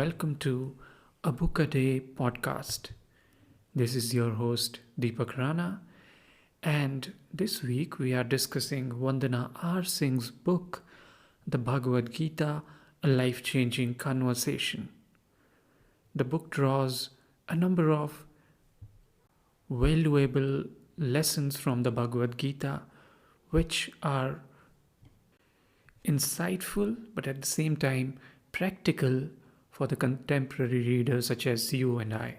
welcome to A Book a Day podcast. This is your host Deepak Rana, and this week we are discussing Vandana R Singh's book, The Bhagavad Gita, a life-changing conversation. The book draws a number of valuable lessons from the Bhagavad Gita, which are insightful but at the same time practical for the contemporary reader such as you and I.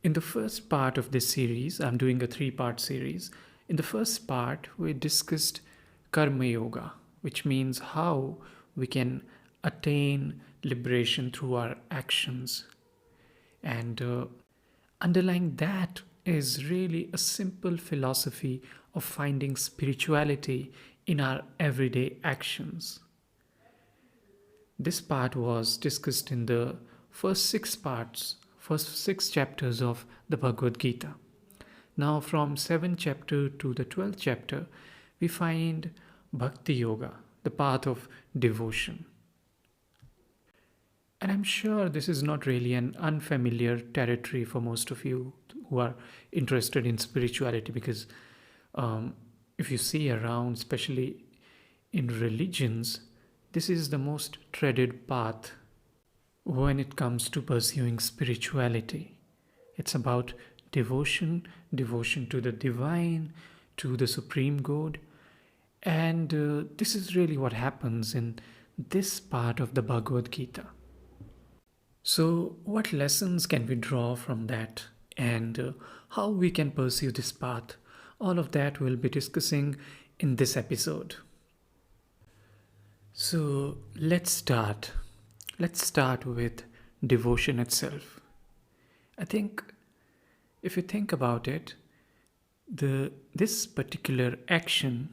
In the first part of this series, I'm doing a 3-part series. In the first part, we discussed Karma Yoga, which means how we can attain liberation through our actions. And underlying that is really a simple philosophy of finding spirituality in our everyday actions. This part was discussed in the first 6 chapters of the Bhagavad Gita. Now from 7th chapter to the 12th chapter, we find Bhakti Yoga, the path of devotion. And I'm sure this is not really an unfamiliar territory for most of you who are interested in spirituality, because if you see around, especially in religions, this is the most treaded path when it comes to pursuing spirituality. It's about devotion to the divine, to the supreme God. And this is really what happens in this part of the Bhagavad Gita. So what lessons can we draw from that, and how we can pursue this path? All of that we'll be discussing in this episode. So let's start. Let's start with devotion itself. I think if you think about it, this particular action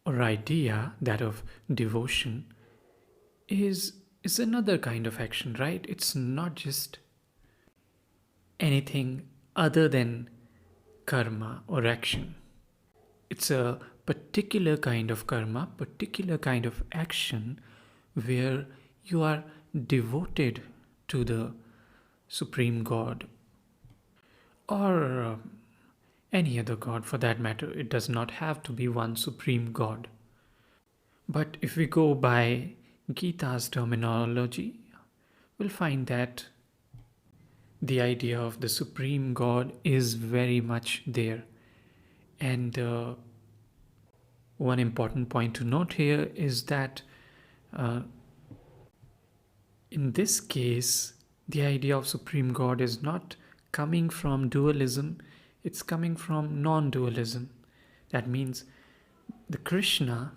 or idea, that of devotion, is another kind of action, right? It's not just anything other than karma or action. It's a particular kind of karma, particular kind of action where you are devoted to the Supreme God or any other God for that matter. It does not have to be one Supreme God. But if we go by Gita's terminology, we'll find that the idea of the Supreme God is very much there. And one important point to note here is that in this case, the idea of Supreme God is not coming from dualism, it's coming from non-dualism. That means the Krishna,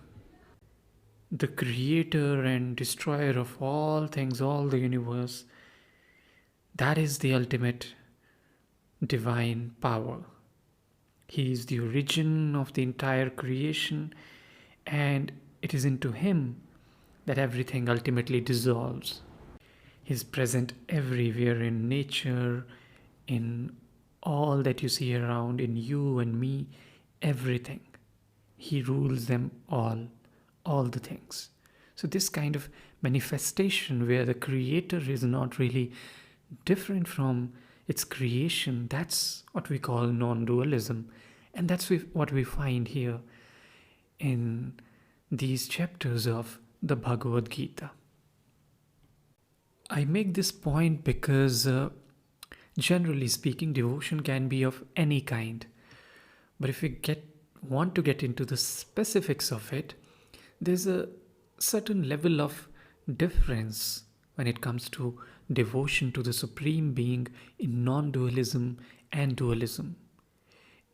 the creator and destroyer of all things, all the universe, that is the ultimate divine power. He is the origin of the entire creation, and it is into him that everything ultimately dissolves. He is present everywhere in nature, in all that you see around, in you and me, everything. He rules them all the things. So this kind of manifestation where the creator is not really different from its creation, that's what we call non-dualism. And that's what we find here in these chapters of the Bhagavad Gita. I make this point because generally speaking, devotion can be of any kind. But if we want to get into the specifics of it, there's a certain level of difference when it comes to devotion to the Supreme Being in non-dualism and dualism.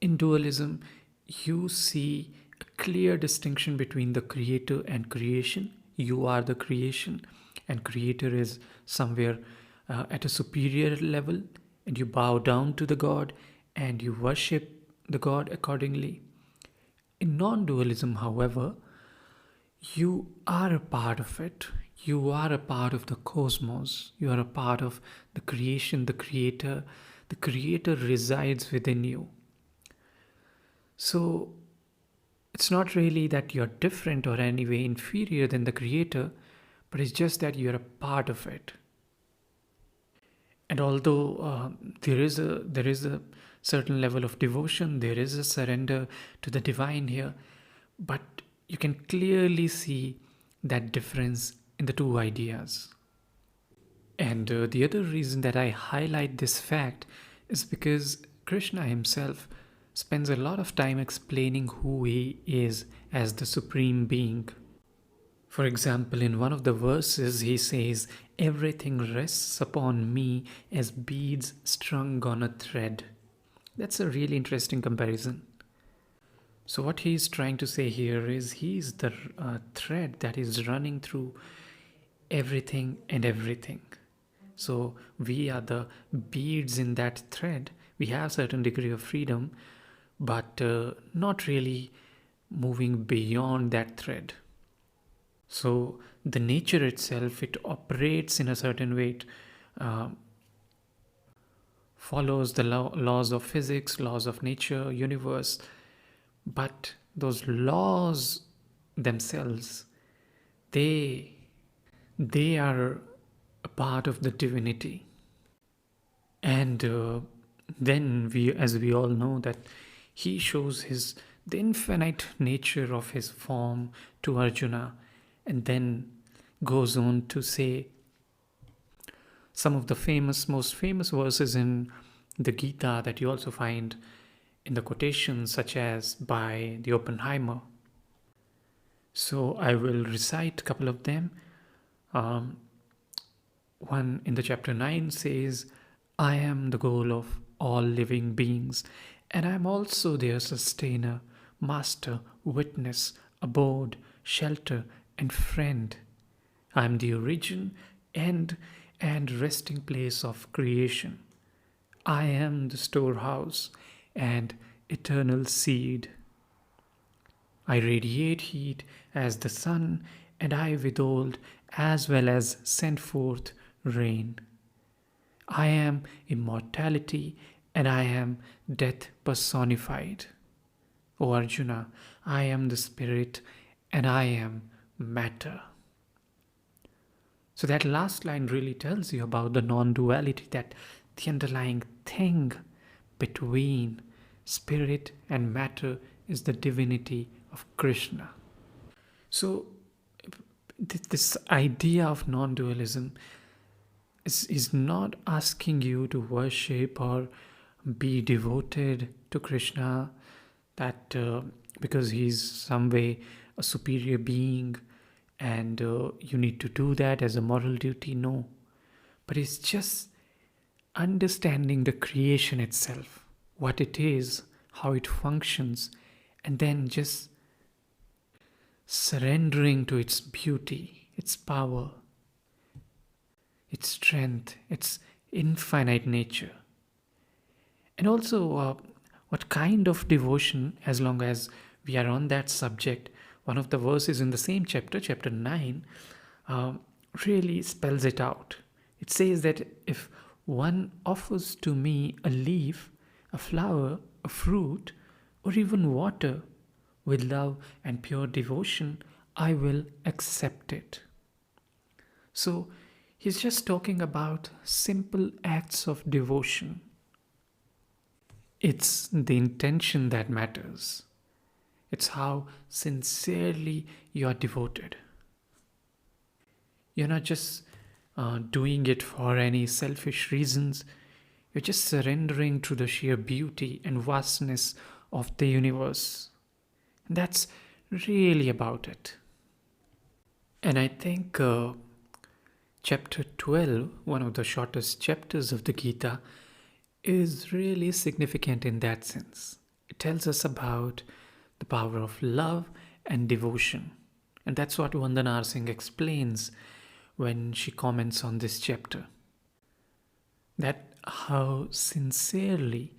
In dualism, you see a clear distinction between the creator and creation. You are the creation, and creator is somewhere at a superior level, and you bow down to the God and you worship the God accordingly. In non-dualism, however, you are a part of it. You are a part of the cosmos. You are a part of the creation, the creator. The creator resides within you. So it's not really that you're different or any way inferior than the creator, but it's just that you're a part of it. And although there is a certain level of devotion, there is a surrender to the divine here, but you can clearly see that difference in the two ideas. And the other reason that I highlight this fact is because Krishna himself spends a lot of time explaining who he is as the supreme being. For example, in one of the verses, he says, "Everything rests upon me as beads strung on a thread." That's a really interesting comparison. So, what he's trying to say here is he's the thread that is running through everything and everything. So, we are the beads in that thread. We have certain degree of freedom, but not really moving beyond that thread. So the nature itself, it operates in a certain way. It follows the laws of physics, laws of nature, universe. But those laws themselves, they are a part of the divinity. And then as we all know, that he shows the infinite nature of his form to Arjuna, and then goes on to say some of the most famous verses in the Gita that you also find in the quotations, such as by the Oppenheimer. So I will recite a couple of them. One in the chapter 9 says, "I am the goal of all living beings, and I am also their sustainer, master, witness, abode, shelter, and friend. I am the origin, end, and resting place of creation. I am the storehouse and eternal seed. I radiate heat as the sun, and I withhold as well as send forth rain. I am immortality, and I am death personified. O Arjuna, I am the spirit, and I am matter." So that last line really tells you about the non-duality, that the underlying thing between spirit and matter is the divinity of Krishna. So this idea of non-dualism is not asking you to worship or be devoted to Krishna, that because he's some way a superior being and you need to do that as a moral duty. No, but it's just understanding the creation itself, what it is, how it functions, and then just surrendering to its beauty, its power, its strength, its infinite nature. And also what kind of devotion, as long as we are on that subject, one of the verses in the same chapter, chapter 9, really spells it out. It says that if one offers to me a leaf, a flower, a fruit, or even water with love and pure devotion, I will accept it. So he's just talking about simple acts of devotion. It's the intention that matters. It's how sincerely you are devoted. You're not just doing it for any selfish reasons. You're just surrendering to the sheer beauty and vastness of the universe. And that's really about it. And I think chapter 12, one of the shortest chapters of the Gita, is really significant in that sense. It tells us about the power of love and devotion. And that's what Vandana R Singh explains when she comments on this chapter. That how sincerely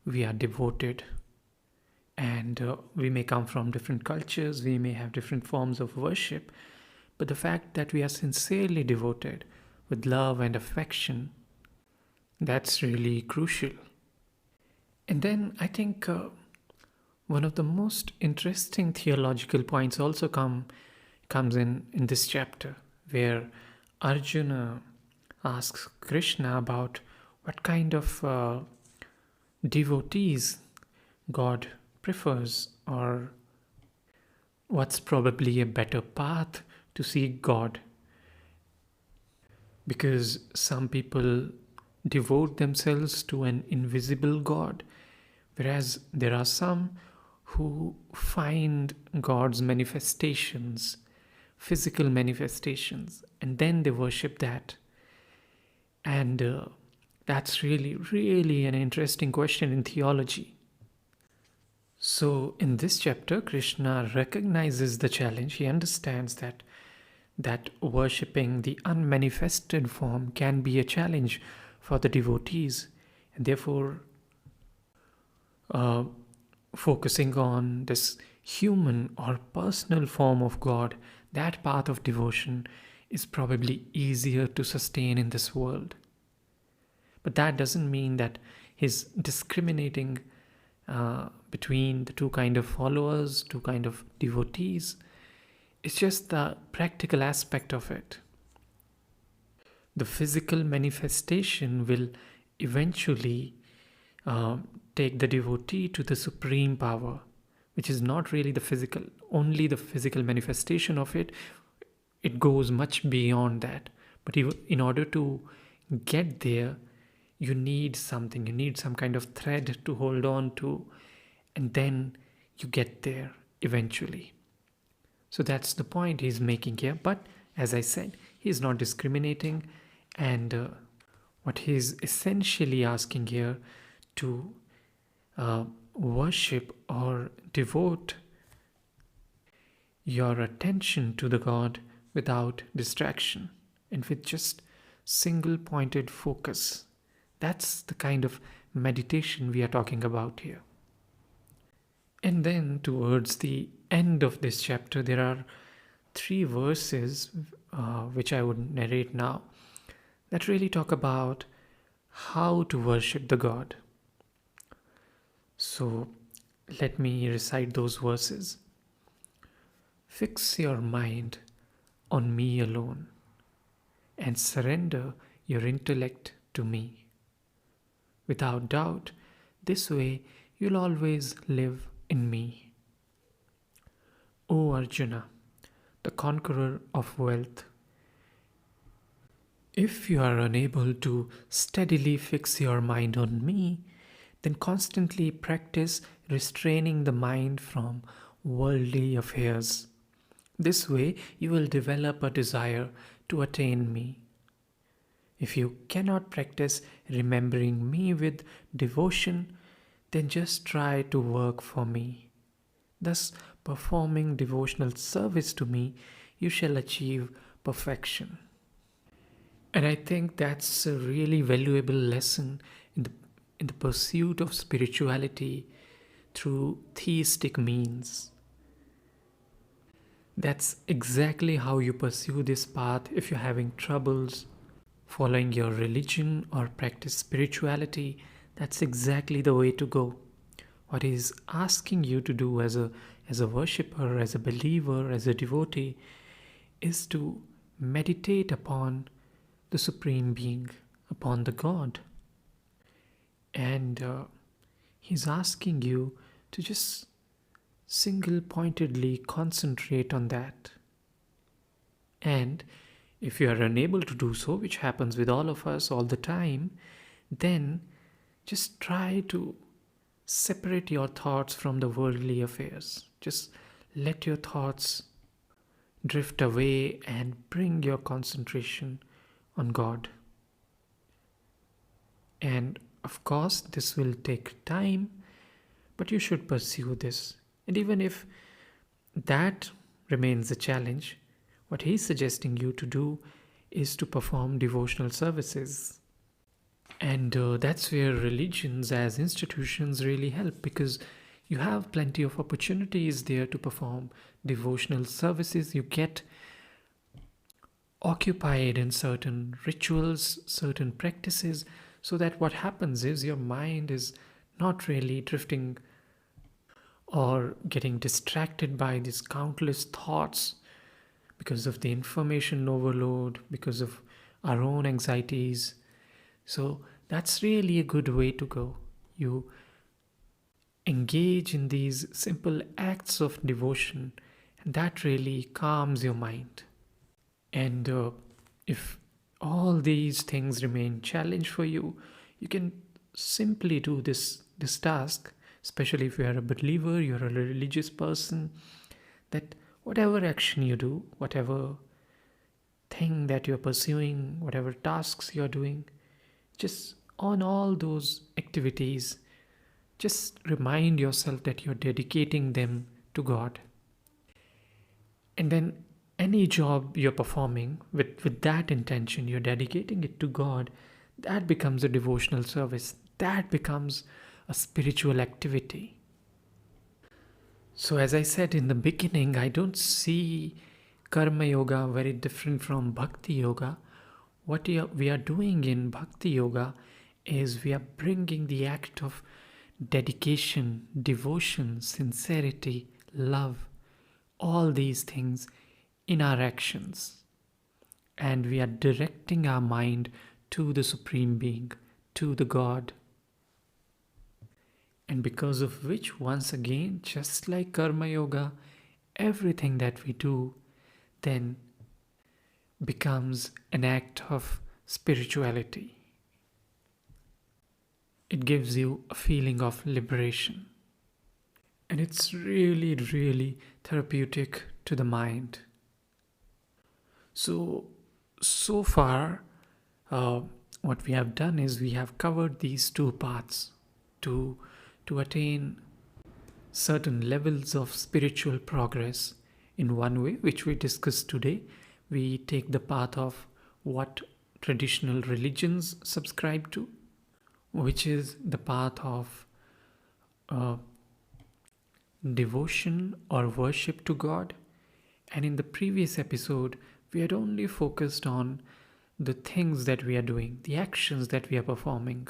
we are devoted. And we may come from different cultures, we may have different forms of worship, but the fact that we are sincerely devoted with love and affection, that's really crucial. And then I think one of the most interesting theological points also comes in this chapter, where Arjuna asks Krishna about what kind of devotees God prefers, or what's probably a better path to seek God. Because some people devote themselves to an invisible God, whereas there are some who find God's manifestations, physical manifestations, and then they worship that. And that's really, really an interesting question in theology. So, in this chapter, Krishna recognizes the challenge. He understands that worshipping the unmanifested form can be a challenge for the devotees, and therefore, uh, focusing on this human or personal form of God, that path of devotion is probably easier to sustain in this world. But that doesn't mean that he's discriminating between the two kind of followers, two kind of devotees. It's just the practical aspect of it. The physical manifestation will eventually take the devotee to the supreme power, which is not really the physical, only the physical manifestation of it. It goes much beyond that. But in order to get there, you need something, you need some kind of thread to hold on to, and then you get there eventually. So that's the point he's making here. But as I said, he's not discriminating, and what he's essentially asking here to worship or devote your attention to the God without distraction and with just single pointed focus. That's the kind of meditation we are talking about here. And then towards the end of this chapter, there are 3 verses which I would narrate now that really talk about how to worship the God. So let me recite those verses. Fix your mind on me alone and surrender your intellect to me. Without doubt, this way you'll always live in me. O Arjuna, the conqueror of wealth, if you are unable to steadily fix your mind on me, then constantly practice restraining the mind from worldly affairs. This way you will develop a desire to attain me. If you cannot practice remembering me with devotion, then just try to work for me. Thus, performing devotional service to me, you shall achieve perfection. And I think that's a really valuable lesson in the pursuit of spirituality through theistic means. That's exactly how you pursue this path if you're having troubles following your religion or practice spirituality. That's exactly the way to go. What he's asking you to do as a worshipper, as a believer, as a devotee, is to meditate upon the Supreme Being, upon the God. And he's asking you to just single-pointedly concentrate on that. And if you are unable to do so, which happens with all of us all the time, then just try to separate your thoughts from the worldly affairs. Just let your thoughts drift away and bring your concentration on God. And of course, this will take time, but you should pursue this. And even if that remains a challenge, what he's suggesting you to do is to perform devotional services. And that's where religions as institutions really help, because you have plenty of opportunities there to perform devotional services. You get occupied in certain rituals, certain practices, so that what happens is your mind is not really drifting or getting distracted by these countless thoughts, because of the information overload, because of our own anxieties. So that's really a good way to go. You engage in these simple acts of devotion, and that really calms your mind. And if all these things remain challenge for you, you can simply do this task, especially if you are a believer, you're a religious person, that whatever action you do, whatever thing that you're pursuing, whatever tasks you're doing, just on all those activities, just remind yourself that you're dedicating them to God. And then any job you're performing with that intention, you're dedicating it to God, that becomes a devotional service. That becomes a spiritual activity. So, as I said in the beginning, I don't see Karma Yoga very different from Bhakti Yoga. What we are doing in Bhakti Yoga is we are bringing the act of dedication, devotion, sincerity, love, all these things in our actions. And we are directing our mind to the Supreme Being, to the God. And because of which, once again, just like Karma Yoga, everything that we do then becomes an act of spirituality. It gives you a feeling of liberation. And it's really, really therapeutic to the mind. So far, what we have done is we have covered these two paths to attain certain levels of spiritual progress. In one way, which we discussed today, we take the path of what traditional religions subscribe to, which is the path of devotion or worship to God. And in the previous episode, we had only focused on the things that we are doing, the actions that we are performing,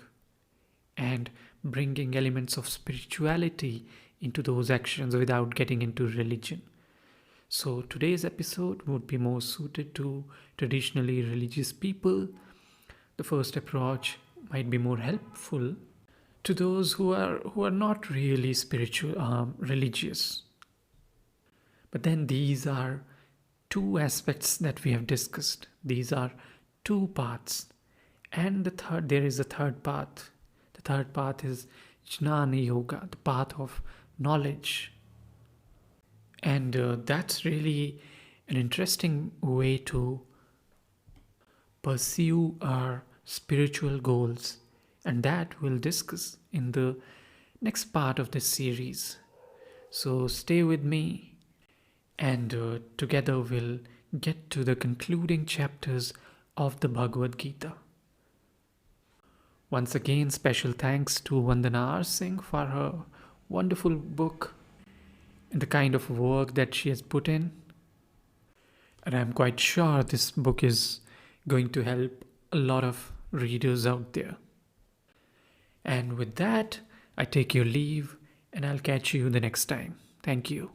and bringing elements of spirituality into those actions without getting into religion. So today's episode would be more suited to traditionally religious people. The first approach might be more helpful to those who are not really spiritual, religious. But then these are two aspects that we have discussed. These are two paths. And there is a third path. The third path is Jnana Yoga, the path of knowledge. And that's really an interesting way to pursue our spiritual goals. And that we'll discuss in the next part of this series. So stay with me, and together we'll get to the concluding chapters of the Bhagavad Gita. Once again, special thanks to Vandana R Singh for her wonderful book and the kind of work that she has put in. And I'm quite sure this book is going to help a lot of readers out there. And with that, I take your leave, and I'll catch you the next time. Thank you.